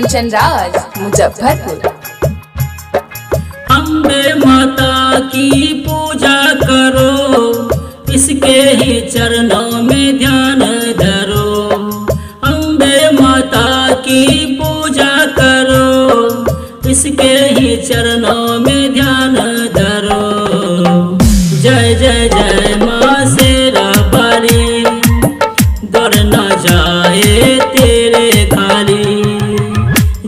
कंचन राज मुजफ्फरपुर। अम्बे माता की पूजा करो, इसके ही चरणों में ध्यान धरो। अम्बे माता की पूजा करो, इसके ही चरणों में ध्यान धरो। जय जय जय माँ शेरा वाली, दौड़ न जाए तेरे खाली।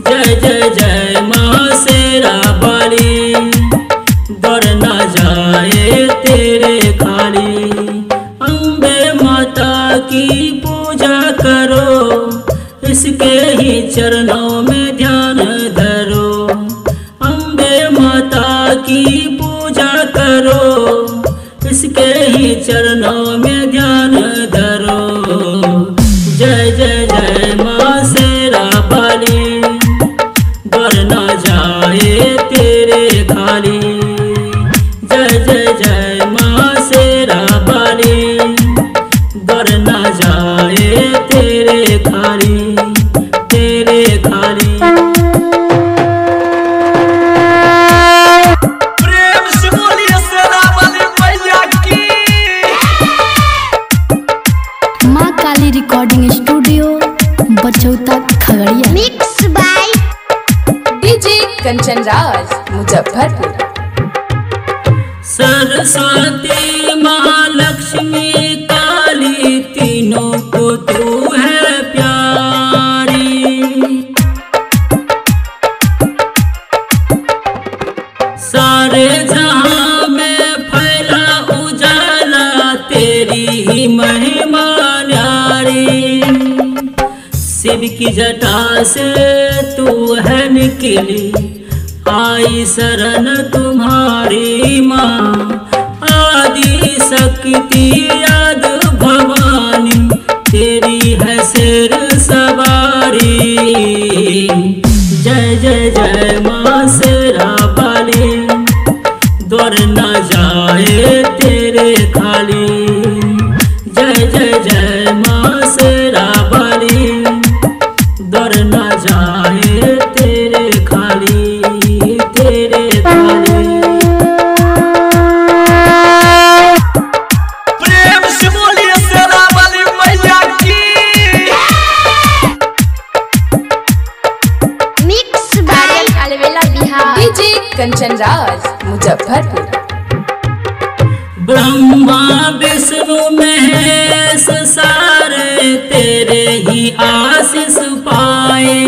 जय जय जय माँ शेरा वाली, दौड़ न जाए तेरे खाली। अम्बे माता की पूजा करो, इसके ही चरणों में ध्यान धरो। अम्बे माता की पूजा करो, इसके ही चरणों में ध्यान धरो। जय जय जय माँ शेरा वाली, दौड़ न जाए तेरे खाली। जय जय जय माँ शेरा वाली, दौड़ न जाए तेरे खाली, तेरे खाली। प्रेम से बोलिए शेरा वाली मैया की। माँ Kali recording studio Bachauta Khagaria. Mix by DJ Kanchan Raj Muzaffarpur. Saraswati Mahalakshmi Kali, तीनों को तू है प्यारी। सारे जहां में फैला उजाला, तेरी ही महिमा न्यारी। शिव की जटा से तू है निकली, आई शरण तुम्हारी माँ। आदि शक्ति याद भवानी, तेरी है शेर सवारी। जय जय जय माँ शेरा वाली, दौड़ न जाए तेरे खाली। जय जय जय माँ शेरा वाली, दौड़ न जाए तेरे खाली, तेरे खाली। प्रेम से बोलिए शेरा वाली मैया की। मिक्स बाय अलवेला बिहार। डीजे कंचन राज मुजफ्फरपुर। ब्रह्मा विष्णु महेश सारे, तेरे ही आशीष पाए।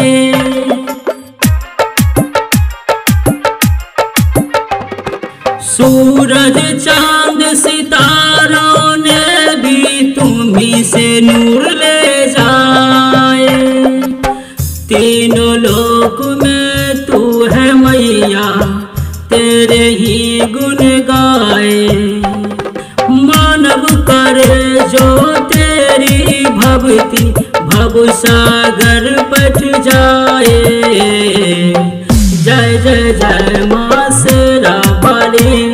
सूरज चांद सितारों ने भी तुम्ही से नूर ले जाए। तीनों लोक में तू है मैया, तेरे ही गुण गाए। मानव करे जो तेरी भक्ति, भव सागर पट जाए। जय जय जय माँ शेरा वाली,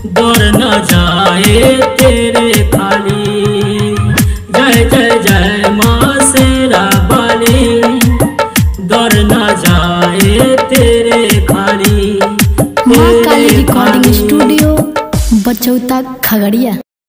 दौड़ न जाए तेरे खाली। जय जय जय माँ शेरा वाली, दौड़ न जाए तेरे खाली। माँ काली रिकॉर्डिंग स्टूडियो बचौता खगड़िया।